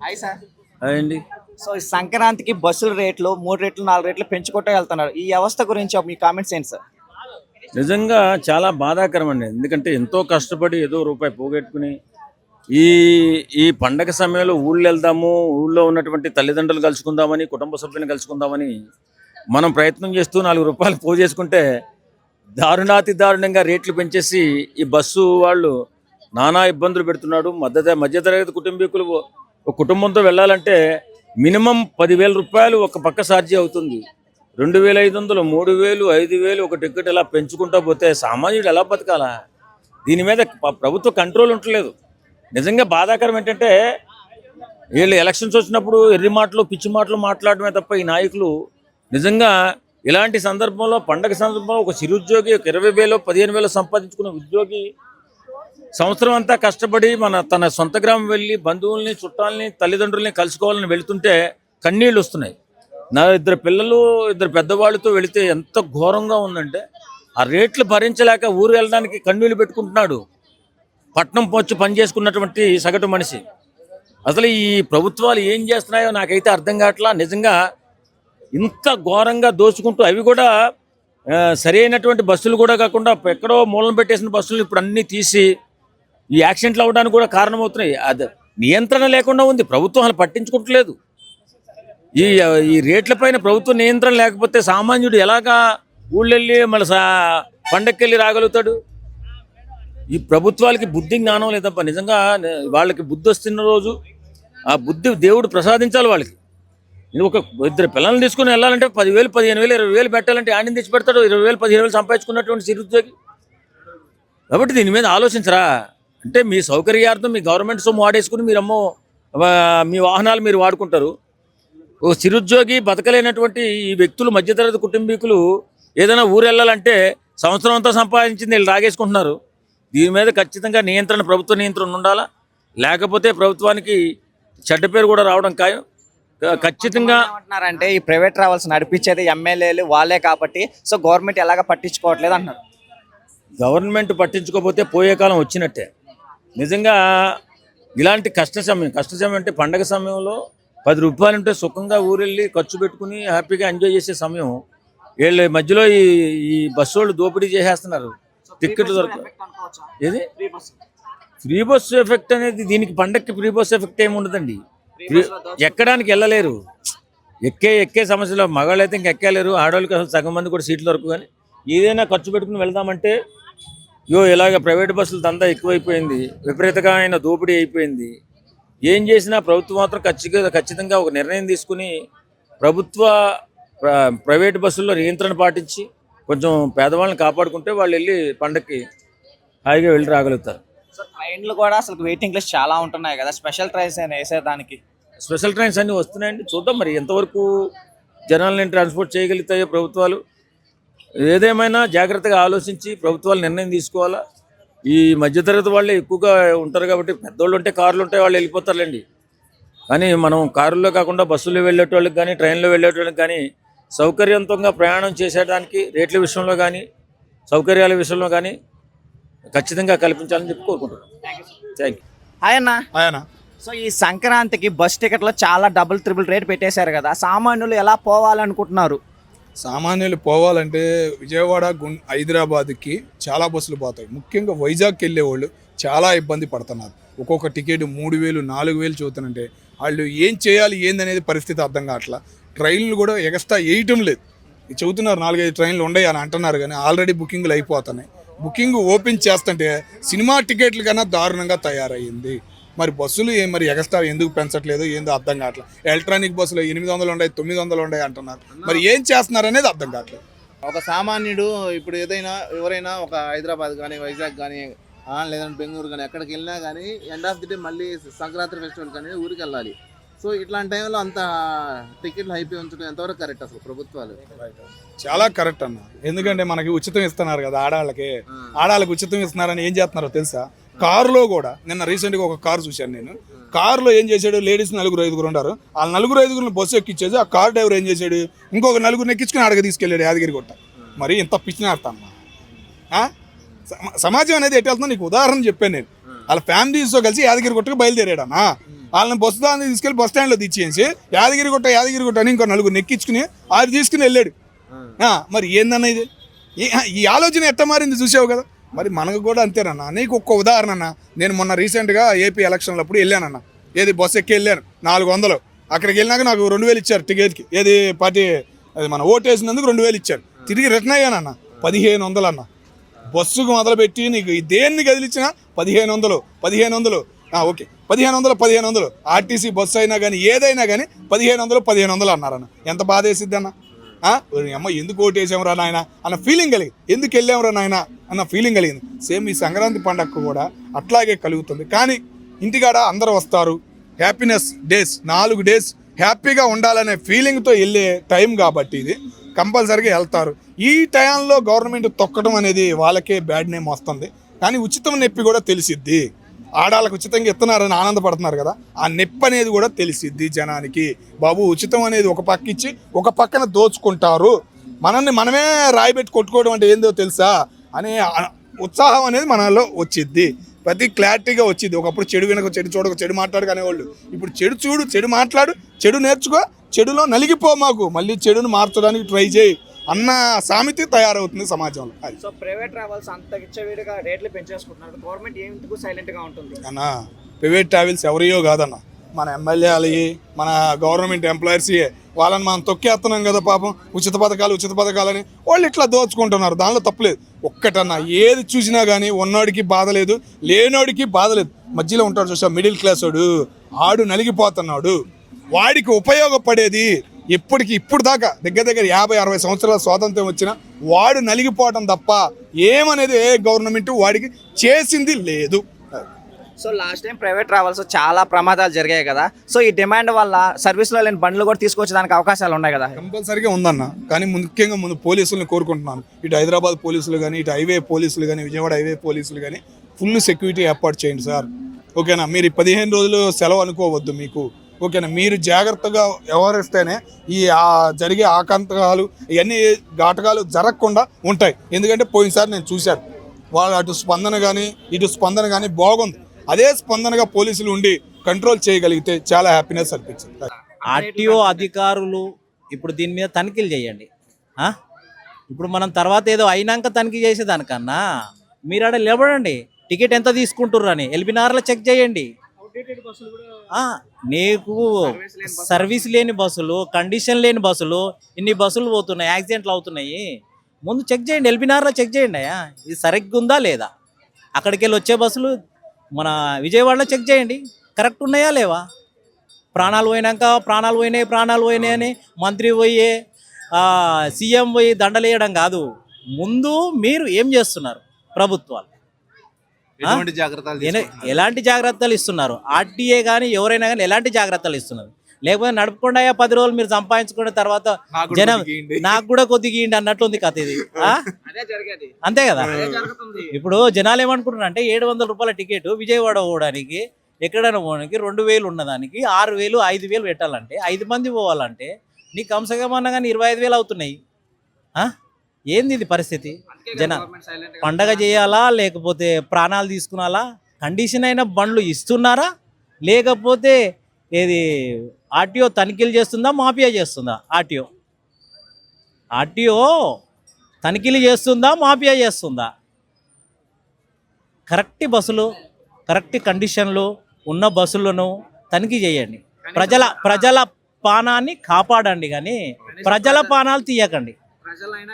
Hi sir. అదండి. So ఈ సంక్రాంతికి బస్సుల రేట్లు 3 రెట్లు 4 రెట్లు పెంచుకుంటూ వెళ్తున్నారు. ఈ వ్యవస్థ గురించి మీ కామెంట్స్ ఏంటి సార్? నిజంగా చాలా బాధాకరం అండి. ఎందుకంటే ఎంతో కష్టపడి ఏదో రూపాయి పోగొట్టుకుని ఈ ఈ పండగ సమయంలో ఊళ్ళో వెళ్దాము, ఊళ్ళో ఉన్నటువంటి తల్లిదండ్రులు కలుసుకుందామని, కుటుంబ సభ్యులను కలుసుకుందామని మనం ప్రయత్నం చేస్తూ 4 రూపాయలు పోగేసుకుంటే దారుణాతి దారుణంగా రేట్లు పెంచేసి ఈ బస్సు వాళ్ళు నానా ఇబ్బందులు పెడుతున్నాడు. మధ్యతరగతి కుటుంబీకులు ఒక కుటుంబంతో వెళ్ళాలంటే మినిమం 10,000 రూపాయలు ఒక పక్క ఛార్జీ అవుతుంది. 2,500, 3,000, 5,000 ఒక టికెట్ ఇలా పెంచుకుంటూ పోతే సామాన్యుడు ఎలా బతకాలా? దీని మీద ప్రభుత్వ కంట్రోల్ ఉండలేదు. నిజంగా బాధాకరం ఏంటంటే వీళ్ళు ఎలక్షన్స్ వచ్చినప్పుడు ఎర్రి మాటలు పిచ్చి మాటలు మాట్లాడమే తప్ప ఈ నాయకులు నిజంగా ఇలాంటి సందర్భంలో పండగ సందర్భంలో ఒక చిరుద్యోగి ఒక 20,000, 15,000 సంపాదించుకున్న ఉద్యోగి సంవత్సరం అంతా కష్టపడి తన సొంత గ్రామం వెళ్ళి బంధువుల్ని చుట్టాలని తల్లిదండ్రుల్ని కలుసుకోవాలని వెళుతుంటే కన్నీళ్ళు వస్తున్నాయి. నా 2 పిల్లలు 2 పెద్దవాళ్ళతో వెళితే ఎంత ఘోరంగా ఉందంటే ఆ రేట్లు భరించలేక ఊరు వెళ్ళడానికి కన్నీళ్ళు పెట్టుకుంటున్నాడు పట్నం వచ్చి పని చేసుకున్నటువంటి సగటు మనిషి. అసలు ఈ ప్రభుత్వాలు ఏం చేస్తున్నాయో నాకైతే అర్థం కావట్లా. నిజంగా ఇంత ఘోరంగా దోచుకుంటూ అవి కూడా సరైనటువంటి బస్సులు కూడా కాకుండా ఎక్కడో మూలం పెట్టేసిన బస్సులు ఇప్పుడు అన్నీ తీసి ఈ యాక్సిడెంట్లు అవ్వడానికి కూడా కారణమవుతున్నాయి. అది నియంత్రణ లేకుండా ఉంది. ప్రభుత్వం అలా పట్టించుకోవట్లేదు. ఈ ఈ రేట్లపైన ప్రభుత్వ నియంత్రణ లేకపోతే సామాన్యుడు ఎలాగా ఊళ్ళెళ్ళి మళ్ళీ పండక్కెళ్ళి రాగలుగుతాడు? ఈ ప్రభుత్వాలకి బుద్ధి జ్ఞానం లేదప్ప. నిజంగా వాళ్ళకి బుద్ధి వస్తున్న రోజు ఆ బుద్ధి దేవుడు ప్రసాదించాలి వాళ్ళకి. ఒక 2 పిల్లల్ని తీసుకుని వెళ్ళాలంటే 10,000, 15,000, 20,000 పెట్టాలంటే ఆడిని తెచ్చి పెడతాడు. 20,000, 15,000 సంపాదించుకున్నటువంటి చిరుద్యోగి. కాబట్టి దీని మీద ఆలోచించరా? అంటే మీ సౌకర్యార్థం మీ గవర్నమెంట్ సొమ్ము వాడేసుకుని మీరమ్మో మీ వాహనాలు మీరు వాడుకుంటారు. ఒక చిరుద్యోగి బతకలేనటువంటి ఈ వ్యక్తులు మధ్యతరగతి కుటుంబీకులు ఏదైనా ఊరు వెళ్ళాలంటే సంవత్సరం అంతా సంపాదించింది వీళ్ళు రాగేసుకుంటున్నారు. దీని మీద ఖచ్చితంగా నియంత్రణ ప్రభుత్వ నియంత్రణ ఉండాలా. లేకపోతే ప్రభుత్వానికి చెడ్డ పేరు కూడా రావడం ఖాయం. ఖచ్చితంగా ఏమంటున్నారంటే ఈ ప్రైవేట్ ట్రావెల్స్ నడిపించేది ఎమ్మెల్యేలు వాళ్ళే కాబట్టి సో గవర్నమెంట్ ఎలాగ పట్టించుకోవట్లేదు అంటున్నారు. గవర్నమెంట్ పట్టించుకోకపోతే పోయే కాలం వచ్చినట్టే. నిజంగా ఇలాంటి కష్ట సమయం అంటే పండగ సమయంలో 10 రూపాయలు ఉంటే సుఖంగా ఊరెళ్ళి ఖర్చు పెట్టుకుని హ్యాపీగా ఎంజాయ్ చేసే సమయం వీళ్ళ మధ్యలో ఈ బస్సు వాళ్ళు దోపిడీ చేసేస్తున్నారు. టిక్కెట్లు దొరకదు. ఏది ఫ్రీ బస్సు ఎఫెక్ట్ అనేది దీనికి పండగకి ఫ్రీ బస్సు ఎఫెక్ట్ ఏమి ఉండదండి. ఎక్కడానికి వెళ్ళలేరు. ఎక్కే సమస్యలో మగాళ్ళు అయితే ఇంక ఎక్కలేరు. ఆడవాళ్ళకి అసలు సగం మంది కూడా సీట్లు దొరకవు. కానీ ఏదైనా ఖర్చు పెట్టుకుని వెళ్దామంటే ఇలాగ ప్రైవేట్ బస్సులు దందా ఎక్కువైపోయింది. విపరీతమైన దోపిడీ అయిపోయింది. ఏం చేసినా ప్రభుత్వం మాత్రం ఖచ్చితంగా ఒక నిర్ణయం తీసుకుని ప్రైవేట్ బస్సుల్లో నియంత్రణ పాటించి కొంచెం పేదవాళ్ళని కాపాడుకుంటే వాళ్ళు వెళ్ళి పండగకి హాయిగా వెళ్ళి రాగలుగుతారు. సో ట్రైన్లు కూడా అసలు వెయిటింగ్ లిస్ట్ చాలా ఉంటున్నాయి కదా, స్పెషల్ ట్రైన్స్ వేసేదానికి. స్పెషల్ ట్రైన్స్ అన్నీ వస్తున్నాయండి. చూద్దాం మరి ఎంతవరకు జనాలని ట్రాన్స్పోర్ట్ చేయగలుగుతాయో ప్రభుత్వాలు. ఏదేమైనా జాగ్రత్తగా ఆలోచించి ప్రభుత్వాలు నిర్ణయం తీసుకోవాలా. ఈ మధ్యతరగతి వాళ్ళే ఎక్కువగా ఉంటారు కాబట్టి పెద్దోళ్ళు ఉంటే కార్లు ఉంటాయి వాళ్ళు వెళ్ళిపోతారులేండి. కానీ మనం కారుల్లో కాకుండా బస్సులో వెళ్ళేటోళ్ళకి కానీ ట్రైన్లో వెళ్ళేటోళ్ళకి కానీ సౌకర్యవంతంగా ప్రయాణం చేసేదానికి రేట్ల విషయంలో కానీ సౌకర్యాల విషయంలో కానీ ఖచ్చితంగా కల్పించాలని చెప్పి కోరుకుంటున్నాను. Thank you. హాయ్ అన్న. సో ఈ సంక్రాంతికి బస్ టికెట్లో చాలా డబుల్ ట్రిపుల్ రేట్ పెట్టేశారు కదా, సామాన్యులు ఎలా పోవాలనుకుంటున్నారు? సామాన్యులు పోవాలంటే విజయవాడ హైదరాబాద్కి చాలా బస్సులు పోతాయి. ముఖ్యంగా వైజాగ్కి వెళ్ళేవాళ్ళు చాలా ఇబ్బంది పడుతున్నారు. ఒక్కొక్క టికెట్ 3,000, 4,000 చూస్తానంటే వాళ్ళు ఏం చేయాలి ఏందనేది పరిస్థితి అర్థం కావట్లా. ట్రైన్లు కూడా ఎక్స్ట్రా వేయటం లేదు. చెబుతున్నారు 4-5 ట్రైన్లు ఉన్నాయి అని అంటున్నారు కానీ ఆల్రెడీ బుకింగ్లు అయిపోతున్నాయి. బుకింగ్ ఓపెన్ చేస్తుంటే సినిమా టికెట్లు కన్నా దారుణంగా తయారయ్యింది. మరి బస్సులు మరి ఎక్స్ట్రా ఎందుకు పెంచట్లేదు ఏందో అర్థం కావట్లేదు. ఎలక్ట్రానిక్ బస్సులు 800 ఉన్నాయి, 900 ఉన్నాయి అంటున్నారు. మరి ఏం చేస్తున్నారు అనేది అర్థం కావట్లేదు. ఒక సామాన్యుడు ఇప్పుడు ఎవరైనా ఒక హైదరాబాద్ కానీ వైజాగ్ కానీ లేదంటే బెంగళూరు కానీ ఎక్కడికి వెళ్ళినా కానీ ఎండ్ ఆఫ్ ది డే మళ్ళీ సంక్రాంతి ఫెస్టివల్ కానీ ఊరికి వెళ్ళాలి. సో ఇట్లాంటి టైంలో అంత టికెట్లు అయిపోయి ఉంచడం ఎంతవరకు కరెక్ట్ అసలు ప్రభుత్వాలు? చాలా కరెక్ట్ అన్న. ఎందుకంటే మనకి ఉచితం ఇస్తున్నారు కదా ఆడవాళ్ళకి ఉచితం ఇస్తున్నారని ఏం చేస్తున్నారో తెలుసా? కారులో కూడా నిన్న రీసెంట్గా ఒక కారు చూశాను నేను. కారులో ఏం చేశాడు, లేడీస్ 4-5 ఉన్నారు. ఆ 4-5 బస్సు ఎక్కించేది. ఆ కార్ డ్రైవర్ ఏం చేశాడు, ఇంకొక 4 ఎక్కించుకుని అడగ తీసుకెళ్ళాడు యాదగిరి గుట్ట. మరి ఇంత పిచ్చినాడతాను. సమాజం అనేది ఎటు వెళ్తుందో నీకు ఉదాహరణ చెప్పాను నేను. వాళ్ళ ఫ్యామిలీస్తో కలిసి యాదగిరి గుట్టకు బయలుదేరాడన్నా. వాళ్ళని బస్సు దాన్ని తీసుకెళ్ళి బస్ స్టాండ్లో తెచ్చేసి యాదగిరిగుట్ట అని ఇంకో నలుగురు నెక్కించుకుని అది తీసుకుని వెళ్ళాడు. మరి ఏందన్న ఇది? ఈ ఆలోచన ఎట్ట మారింది చూసావు కదా. మరి మనకు కూడా అంతేనన్నా. నీకు ఒక్క ఉదాహరణ అన్న, నేను మొన్న రీసెంట్గా ఏపీ ఎలక్షన్లప్పుడు వెళ్ళానన్న. ఏది బస్సు ఎక్కి వెళ్ళాను 400. అక్కడికి వెళ్ళినాక నాకు 2000 ఇచ్చారు టికెట్కి. ఏది పార్టీ అది మన ఓటు వేసినందుకు 2000 ఇచ్చారు. తిరిగి రిటర్న్ అయ్యానన్న 1500 అన్న. బస్సుకు మొదలుపెట్టి నీకు దేన్ని కదిలిచ్చినా 1500. ఓకే 1500. ఆర్టీసీ బస్సు అయినా కానీ ఏదైనా కానీ 1500 అన్నారన్న. ఎంత బాధ వేసిద్ది అన్న. అమ్మ ఎందుకు ఓటు వేసామరా నాయన అన్న ఫీలింగ్ కలిగింది. ఎందుకు వెళ్ళామరా నాయన అన్న ఫీలింగ్ కలిగింది. సేమ్ ఈ సంక్రాంతి పండగకు కూడా అట్లాగే కలుగుతుంది. కానీ ఇంటికాడ అందరూ వస్తారు, హ్యాపీనెస్ డేస్ 4 డేస్ హ్యాపీగా ఉండాలనే ఫీలింగ్తో వెళ్ళే టైం కాబట్టి ఇది కంపల్సరీగా వెళ్తారు. ఈ టైంలో గవర్నమెంట్ తొక్కడం అనేది వాళ్ళకే బ్యాడ్ నేమ్ వస్తుంది. కానీ ఉచితం నొప్పి కూడా తెలిసిద్ది. ఆడాలకు ఉచితంగా ఇస్తున్నారని ఆనందపడుతున్నారు కదా, ఆ నొప్పి అనేది కూడా తెలిసిద్ది జనానికి. బాబు ఉచితం అనేది ఒక పక్క ఇచ్చి ఒక పక్కన దోచుకుంటారు, మనమే రాయిబెట్టి కొట్టుకోవడం అంటే ఏందో తెలుసా అనే ఉత్సాహం అనేది మనలో వచ్చిద్ది. ప్రతి క్లారిటీగా వచ్చింది. ఒకప్పుడు చెడు వినక, చెడు చూడక, చెడు మాట్లాడు అనేవాళ్ళు. ఇప్పుడు చెడు చూడు, చెడు మాట్లాడు, చెడు నేర్చుకో, చెడులో నలిగిపో, మాకు మళ్ళీ చెడును మార్చడానికి ట్రై చేయి అన్న సామెత తయారవుతుంది సమాజంలో. సో ప్రైవేట్ ట్రావెల్స్ అంత విచ్చలవిడిగా రేట్లు పెంచేసుకుంటున్నారు. గవర్నమెంట్ ఎందుకు సైలెంట్గా ఉంటుంది అన్న? ప్రైవేట్ ట్రావెల్స్ ఎవరియో కాదన్న, మన ఎమ్మెల్యేలు, మన గవర్నమెంట్ ఎంప్లాయర్స్ వాళ్ళని మనం తొక్కేస్తున్నాం కదా పాపం. ఉచిత పథకాలని వాళ్ళు ఇట్లా దోచుకుంటున్నారు. దానిలో తప్పులేదు. ఒక్కటన్నా ఏది చూసినా కానీ ఉన్నోడికి బాధ లేదు, లేనోడికి బాధ లేదు. మధ్యలో ఉంటాడు చూసా మిడిల్ క్లాస్ వాడు, ఆడు నలిగిపోతున్నాడు. వాడికి ఉపయోగపడేది ఇప్పుడు దాకా దగ్గర 50-60 సంవత్సరాల స్వాతంత్రం వచ్చినా వాడు నలిగిపోవటం తప్ప ఏమనేది ఏ గవర్నమెంట్ వాడికి చేసింది లేదు. So last time private travels చాలా ప్రమాదాలు జరిగాయి కదా. సో ఈ డిమాండ్ వల్ల సర్వీస్లో లేని బండ్లు కూడా తీసుకొచ్చడానికి అవకాశాలు ఉన్నాయి కదా. కంపల్సరీగా ఉందన్న. కానీ ముఖ్యంగా ముందు పోలీసులను కోరుకుంటున్నాను. ఇటు హైదరాబాద్ పోలీసులు కానీ, ఇటు హైవే పోలీసులు కానీ, విజయవాడ హైవే పోలీసులు కానీ ఫుల్ సెక్యూరిటీ ఏర్పాటు చేయండి సార్. ఓకేనా? మీరు 15 రోజులు సెలవు అనుకోవద్దు మీకు. ఓకేనా? మీరు జాగ్రత్తగా వ్యవహరిస్తేనే ఈ జరిగే ఆకంతకాలు ఇవన్నీ ఘాటకాలు జరగకుండా ఉంటాయి. ఎందుకంటే పోయినసారి నేను చూశాను, వాళ్ళు అటు స్పందన కానీ బాగుంది. అదే స్పందనగా పోలీసులు ఉండి కంట్రోల్ చేయగలిగితే చాలా హ్యాపీనెస్ అనిపించింది. ఆర్టీఓ అధికారులు ఇప్పుడు దీని మీద తనిఖీలు చేయండి. ఇప్పుడు మనం తర్వాత ఏదో అయినాక తనిఖీ చేసేదానికన్నా మీరు ఆడ నిలబడండి, టికెట్ ఎంత తీసుకుంటుర్రు అని ఎల్బీనగర్లో చెక్ చేయండి. నీకు సర్వీస్ లేని బస్సులు, కండిషన్ లేని బస్సులు, ఇన్ని బస్సులు పోతున్నాయి, యాక్సిడెంట్లు అవుతున్నాయి. ముందు చెక్ చేయండి, ఎల్బీనగర్లో చెక్ చేయండి. ఇది సరిగ్గా ఉందా లేదా? అక్కడికి వెళ్ళి వచ్చే బస్సులు మన విజయవాడలో చెక్ చేయండి, కరెక్ట్ ఉన్నాయా లేవా? ప్రాణాలు పోయినాయి అని మంత్రి పోయి సీఎం పోయి దండలేయడం కాదు. ముందు మీరు ఏం చేస్తున్నారు? ప్రభుత్వాలు ఎలాంటి జాగ్రత్తలు ఇస్తున్నారు? ఆర్టీఏ కానీ ఎవరైనా కానీ ఎలాంటి జాగ్రత్తలు ఇస్తున్నారు? లేకపోతే నడుపుకుండా 10 రోజులు మీరు సంపాదించుకున్న తర్వాత జనం నాకు కూడా కొద్దిగా ఇయ్యండి అన్నట్టుంది కథ ఇది. అంతే కదా. ఇప్పుడు జనాలు ఏమనుకుంటున్నారు అంటే 700 రూపాయల టికెట్ విజయవాడ పోవడానికి, ఎక్కడైనా పోవడానికి 2000 ఉన్నదానికి 6000 5000 పెట్టాలంటే 5 మంది పోవాలంటే నీకు కంసగమన్నా కానీ 25,000 అవుతున్నాయి. ఏంది ఇది పరిస్థితి? పండగ చేయాలా లేకపోతే ప్రాణాలు తీసుకునాలా? కండిషన్ అయిన బండ్లు ఇస్తున్నారా లేకపోతే ఏది ఆర్టీఓ తనిఖీలు చేస్తుందా, మాఫియా చేస్తుందా? ఆర్టీఓ తనిఖీలు చేస్తుందా, మాఫియా చేస్తుందా? కరెక్ట్ బస్సులు, కరెక్ట్ కండిషన్లు ఉన్న బస్సులను తనిఖీ చేయండి. ప్రజల పానాన్ని కాపాడండి, కానీ ప్రజల పానాలు తీయకండి.